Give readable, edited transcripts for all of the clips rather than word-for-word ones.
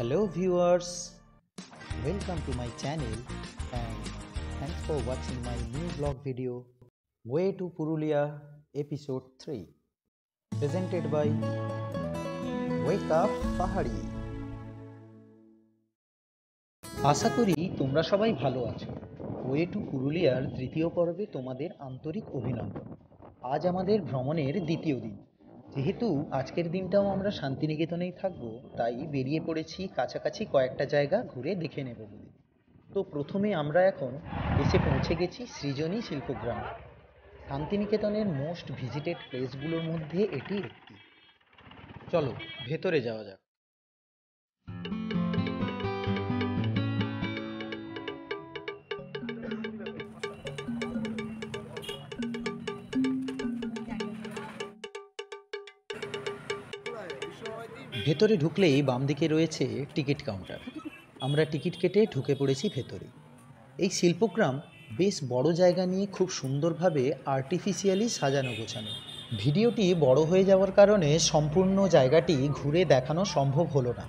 Hello viewers, welcome to my channel and thanks for watching my new vlog video Way to Purulia episode 3 presented by Wake Up Pahari। আশা করি তোমরা সবাই ভালো আছো। Way to পুরুলিয়ার তৃতীয় পর্বে তোমাদের আন্তরিক অভিনন্দন। আজ আমাদের ভ্রমণের দ্বিতীয় দিন। যেহেতু আজকের দিনটাও আমরা শান্তিনিকেতনেই থাকবো, তাই বেরিয়ে পড়েছি কাছাকাছি কয়েকটা জায়গা ঘুরে দেখে নেব বলে। তো প্রথমে আমরা এখন এসে পৌঁছে গেছি সৃজনী শিল্পগ্রাম। শান্তিনিকেতনের মোস্ট ভিজিটেড প্লেসগুলোর মধ্যে এটি একটি। চলো ভেতরে যাওয়া যাক। ভেতরে ঢুকলেই বাম দিকে রয়েছে টিকিট কাউন্টার। আমরা টিকিট কেটে ঢুকে পড়েছি ভেতরে। এই শিল্পগ্রাম বেশ বড় জায়গা নিয়ে খুব সুন্দরভাবে আর্টিফিশিয়ালি সাজানো গোছানো। ভিডিওটি বড় হয়ে যাওয়ার কারণে সম্পূর্ণ জায়গাটি ঘুরে দেখানো সম্ভব হলো না।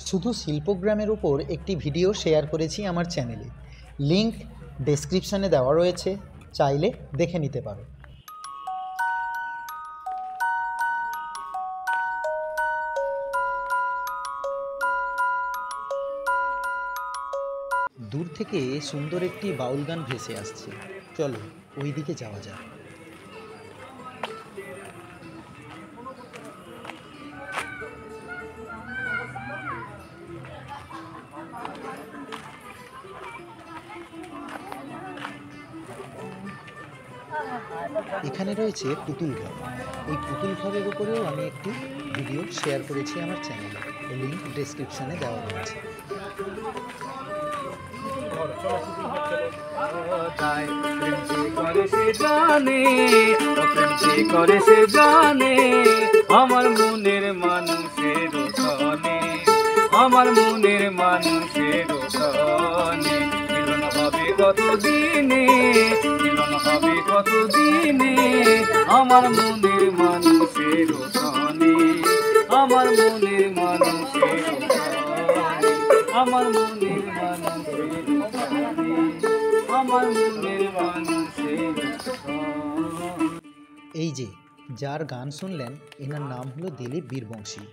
শুধু শিল্পগ্রামের উপর একটি ভিডিও শেয়ার করেছি আমার চ্যানেলে, লিংক ডেসক্রিপশানে দেওয়া রয়েছে, চাইলে দেখে নিতে পারো। দূর থেকে সুন্দর একটি বাউল গান ভেসে আসছে, চলো ওই দিকে যাওয়া যাক। এখানে রয়েছে পুতুল ঘর। এই পুতুল ঘরের উপরেও আমি একটি ভিডিও শেয়ার করেছি আমার চ্যানেলে, লিংক ডেসক্রিপশানে দেওয়া রয়েছে। আমার মনের মানুষের আমার মনের মানুষের মিলন হবে কতদিনে, মিলন হবে কতদিনে আমার মনের মানুষের আমার মনের মানুষের আমার মনের মানুষের আমার মনের মানুষের। এই যে যার গান শুনলেন, এনার নাম হলো দিলীপ বীরবংশী।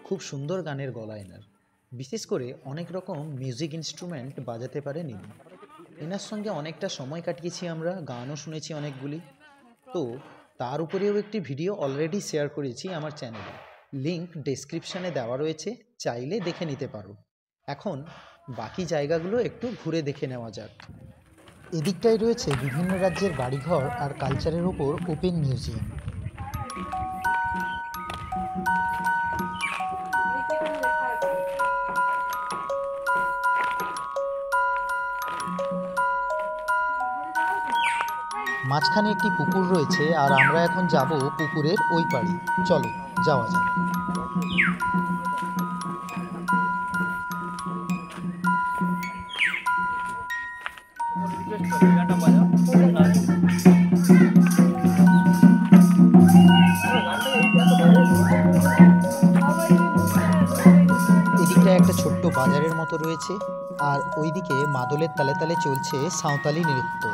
খুব সুন্দর গানের গলা এনার। বিশেষ করে অনেক রকম মিউজিক ইনস্ট্রুমেন্ট বাজাতে পারেন ইনি। এনার সঙ্গে অনেকটা সময় কাটিয়েছি আমরা, গানও শুনেছি অনেকগুলি। তো তার উপরেও একটি ভিডিও অলরেডি শেয়ার করেছি আমার চ্যানেলে, লিংক ডেসক্রিপশানে দেওয়া রয়েছে, চাইলে দেখে নিতে পারো। এখন বাকি জায়গাগুলো একটু ঘুরে দেখে নেওয়া যাক। এদিকটায় রয়েছে বিভিন্ন রাজ্যের বাড়িঘর আর কালচারের ওপর ওপেন মিউজিয়াম। মাঝখানে একটি পুকুর রয়েছে আর আমরা এখন যাব পুকুরের ওই পাড়ে। চলো যাওয়া যাক। এদিকটা একটা ছোট্ট বাজারের মতো রয়েছে, আর ওইদিকে মাদলের তালে তালে চলছে সাঁওতালি নৃত্য।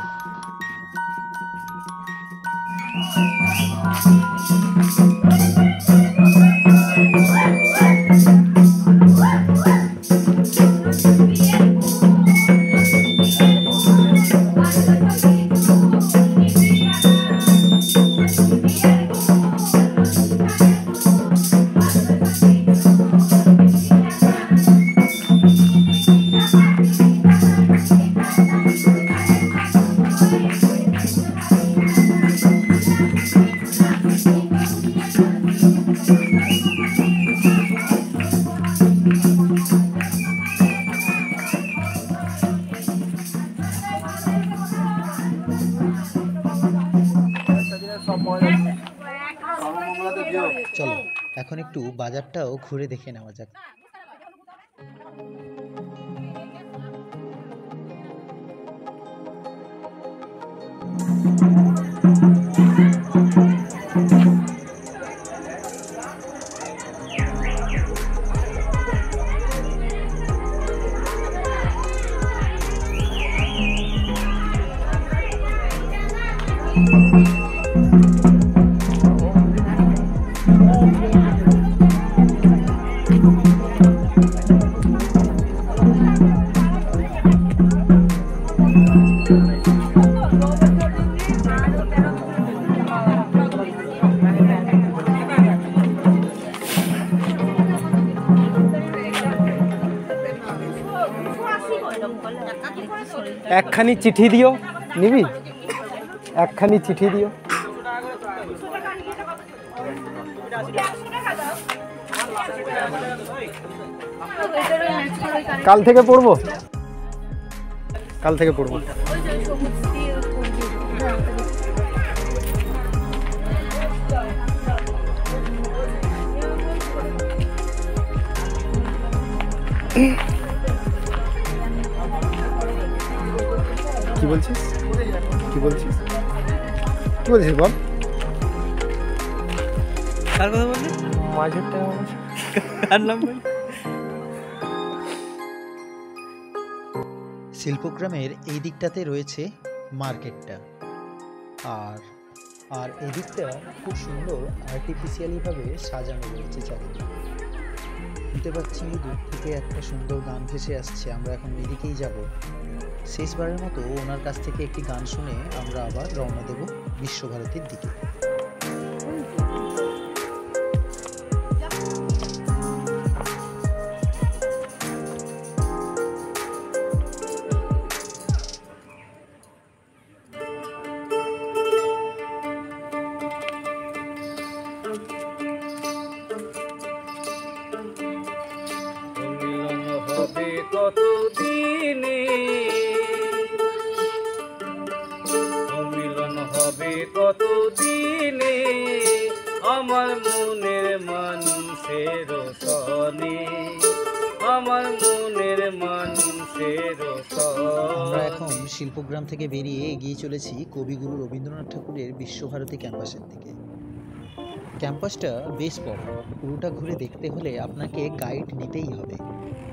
চলো এখন একটু বাজারটাও ঘুরে দেখে নেওয়া যাক। একখানি চিঠি দিও, নিবি? একখানি চিঠি দিও। কাল থেকে পড়বো, কাল থেকে পড়বো। কি বলছিস, কি বলছিস, কি বলছিস বল? কার কথা বললি? মাঝেরটা কার নাম? শিল্পগ্রামের এই দিকটাতে রয়েছে মার্কেটটা, আর এই দিকটা খুব সুন্দর আর্টিফিশিয়ালিভাবে সাজানো রয়েছে চারিদিকে। শুনতে পাচ্ছি দূর থেকে একটা সুন্দর গান ভেসে আসছে। আমরা এখন এদিকেই যাব। শেষবারের মতো ওনার কাছ থেকে একটি গান শুনে আমরা আবার রওনা দেব বিশ্বভারতীর দিকে। কতদিনে মিলন হবে, কতদিনে আমার মনের মানুষের সনে, আমার মনের মানুষের সনে। আমরা এখন শিল্পগ্রাম থেকে বেরিয়ে এগিয়ে চলেছি কবিগুরু রবীন্দ্রনাথ ঠাকুরের বিশ্বভারতী ক্যাম্পাসের দিকে। ক্যাম্পাসটা বেশ বড়, পুরোটা ঘুরে দেখতে হলে আপনাকে গাইড নিতেই হবে।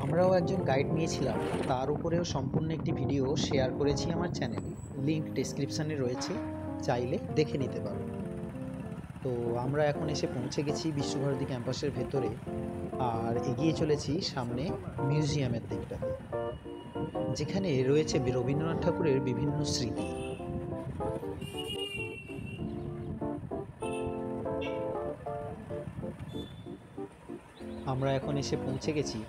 আমরাও একজন গাইড নিয়েছিলাম, তার উপরেও সম্পূর্ণ একটি ভিডিও শেয়ার করেছি আমার চ্যানেলে, লিঙ্ক ডেসক্রিপশানে রয়েছে, চাইলে দেখে নিতে পারো। তো আমরা এখন এসে পৌঁছে গেছি বিশ্বভারতী ক্যাম্পাসের ভেতরে, আর এগিয়ে চলেছি সামনে মিউজিয়ামের দিকটাতে, যেখানে রয়েছে রবীন্দ্রনাথ ঠাকুরের বিভিন্ন স্মৃতি। আমরা এখন এসে পৌঁছে গেছি।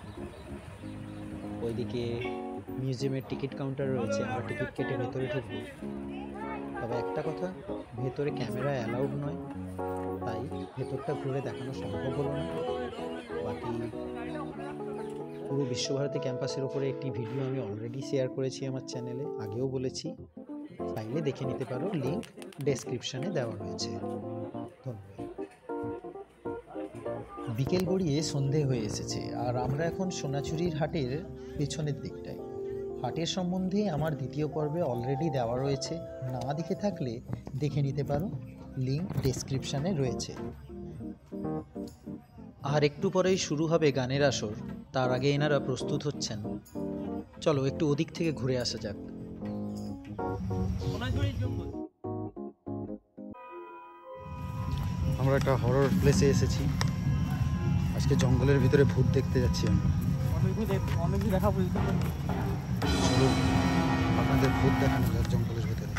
ওইদিকে মিউজিয়ামের টিকিট কাউন্টার রয়েছে, আমরা টিকিট কেটে ভেতরে ঢুকবো। তবে একটা কথা, ভেতরে ক্যামেরা অ্যালাউড নয়, তাই ভেতরটা ঘুরে দেখানো সম্ভব হলো না। বাকি পুরো বিশ্বভারতী ক্যাম্পাসের ওপরে একটি ভিডিও আমি অলরেডি শেয়ার করেছি আমার চ্যানেলে, আগেও বলেছি, চাইলে দেখে নিতে পারো, লিঙ্ক ডেসক্রিপশানে দেওয়া রয়েছে। ধন্যবাদ। বিকেল গড়িয়ে সন্ধে হয়ে এসেছে, আর আমরা এখন সোনাঝুরির হাটের পেছনের দিকটায়। হাটের সম্বন্ধে আমার দ্বিতীয় পর্বে অলরেডি দেওয়া রয়েছে, না দেখে থাকলে দেখে নিতে পারো, লিঙ্ক ডেসক্রিপশানে রয়েছে। আর একটু পরেই শুরু হবে গানের আসর, তার আগে এনারা প্রস্তুত হচ্ছেন। চলো একটু ওদিক থেকে ঘুরে আসা যাক। আমরা একটা হরর প্লেসে এসেছি, আজকে জঙ্গলের ভিতরে ভূত দেখতে যাচ্ছি আমরা। চলো আপনাদের ভূত দেখানো যাক জঙ্গলের ভিতরে।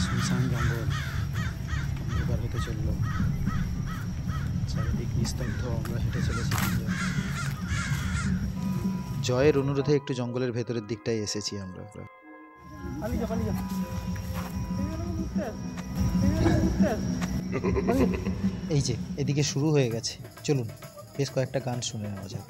শুনশান জঙ্গল এবার হতে চলল, চারিদিক নিস্তব্ধ, আমরা হেঁটে চলেছি। জয়ের অনুরোধে একটু জঙ্গলের ভেতরের দিকটাই এসেছি আমরা। এই যে এদিকে শুরু হয়ে গেছে, চলুন বেশ কয়েকটা গান শুনে নেওয়া যাক।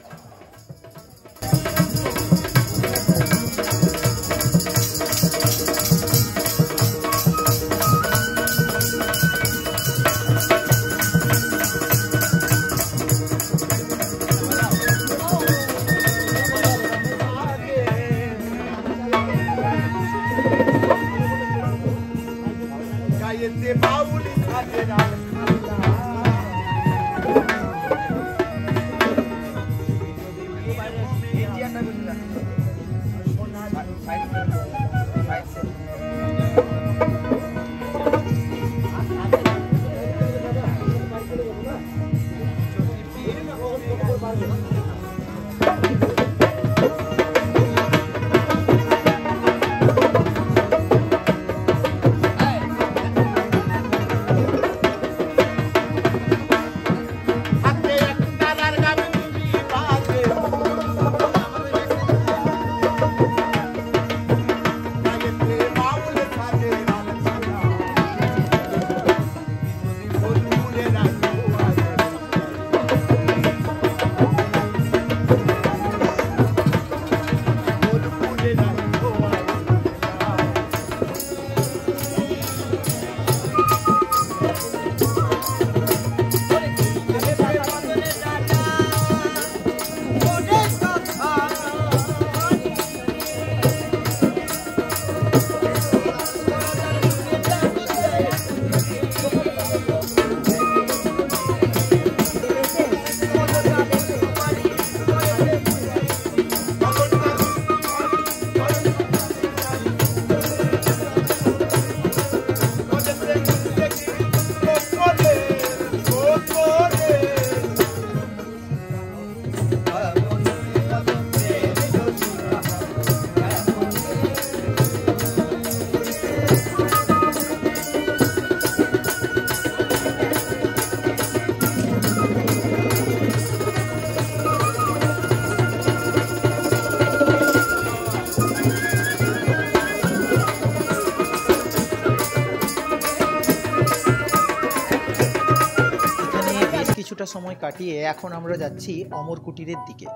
কিছুটা সময় কাটিয়ে এখন আমরা যাচ্ছি অমর কুটিরের দিকে,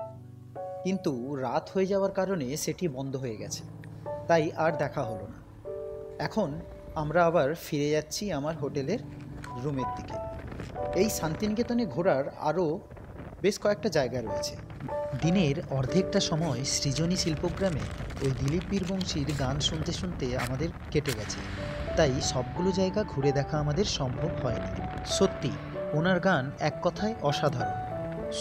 কিন্তু রাত হয়ে যাওয়ার কারণে সেটি বন্ধ হয়ে গেছে, তাই আর দেখা হলো না। এখন আমরা আবার ফিরে যাচ্ছি আমার হোটেলের রুমের দিকে। এই শান্তিনিকেতনে ঘোরার আরও বেশ কয়েকটা জায়গা রয়েছে। দিনের অর্ধেকটা সময় সৃজনী শিল্পগ্রামে ওই দিলীপ বীরবংশীর গান শুনতে শুনতে আমাদের কেটে গেছে, তাই সবগুলো জায়গা ঘুরে দেখা আমাদের সম্ভব হয়নি। সত্যি ওনার গান এক কথায় অসাধারণ।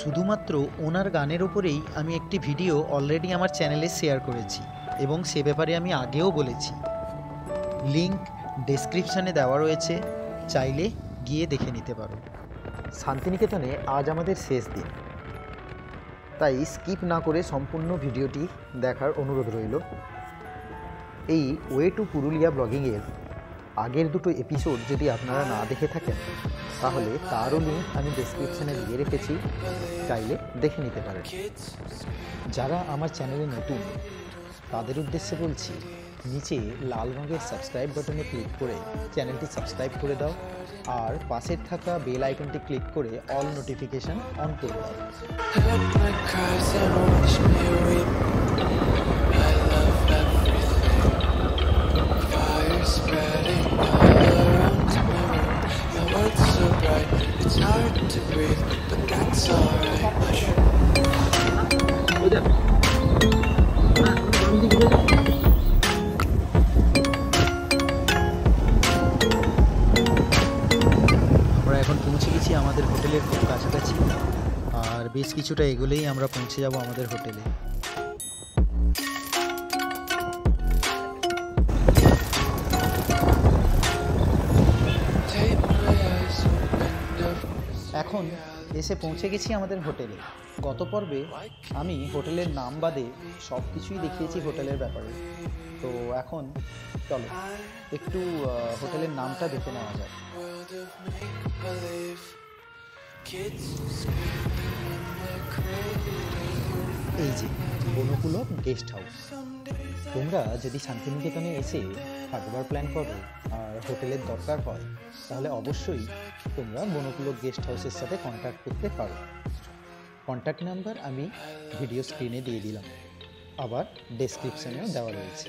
শুধুমাত্র ওনার গানের ওপরেই আমি একটি ভিডিও অলরেডি আমার চ্যানেলে শেয়ার করেছি এবং সে ব্যাপারে আমি আগেও বলেছি। লিংক ডেসক্রিপশানে দেওয়া রয়েছে, চাইলে গিয়ে দেখে নিতে পারো। শান্তিনিকেতনে আজ আমাদের শেষ দিন, তাই স্কিপ না করে সম্পূর্ণ ভিডিওটি দেখার অনুরোধ রইল। এই ওয়ে টু পুরুলিয়া ব্লগিংয়ের আগের দুটো এপিসোড যদি আপনারা না দেখে থাকেন তাহলে তারও লিঙ্ক আমি ডেসক্রিপশানে দিয়ে রেখেছি, চাইলে দেখে নিতে পারেন। যারা আমার চ্যানেলে নতুন তাদের উদ্দেশ্যে বলছি, নিচে লাল রঙের সাবস্ক্রাইব বাটনে ক্লিক করে চ্যানেলটি সাবস্ক্রাইব করে দাও, আর পাশের থাকা বেল আইকনটি ক্লিক করে অল নোটিফিকেশান অন করে দাও। আমরা এখন পৌঁছে গেছি আমাদের হোটেলের খুব কাছাকাছি, আর বেশ কিছুটা এগোলেই আমরা পৌঁছে যাব আমাদের হোটেলে। এখন এসে পৌঁছে গেছি আমাদের হোটেলে। গত পর্বে আমি হোটেলের নাম বাদে সব কিছুই দেখিয়েছি হোটেলের ব্যাপারে, তো এখন চলো একটু হোটেলের নামটা দেখে নেওয়া যাক। এই যে বনপুলক গেস্ট হাউস। তোমরা যদি শান্তিনিকেতনে এসে থাকবার প্ল্যান করো আর হোটেলের দরকার হয় তাহলে অবশ্যই তোমরা বনপুলক গেস্ট হাউসের সাথে কন্ট্যাক্ট করতে পারো। কন্ট্যাক্ট নাম্বার আমি ভিডিও স্ক্রিনে দিয়ে দিলাম, আবার ডেসক্রিপশানেও দেওয়া রয়েছে।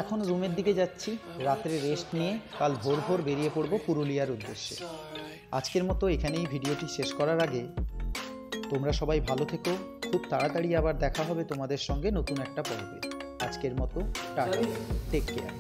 এখন রুমের দিকে যাচ্ছি রাত্রে রেস্ট নিয়ে কাল ভোর ভোর বেরিয়ে পড়ব পুরুলিয়ার উদ্দেশ্যে। আজকের মতো এখানেই ভিডিওটি শেষ করার আগে তোমরা সবাই ভালো থেকো, খুব তাড়াতাড়ি আবার দেখা হবে তোমাদের সঙ্গে নতুন একটা পর্বে। আজকের মতো টাটা, টেক কেয়ার।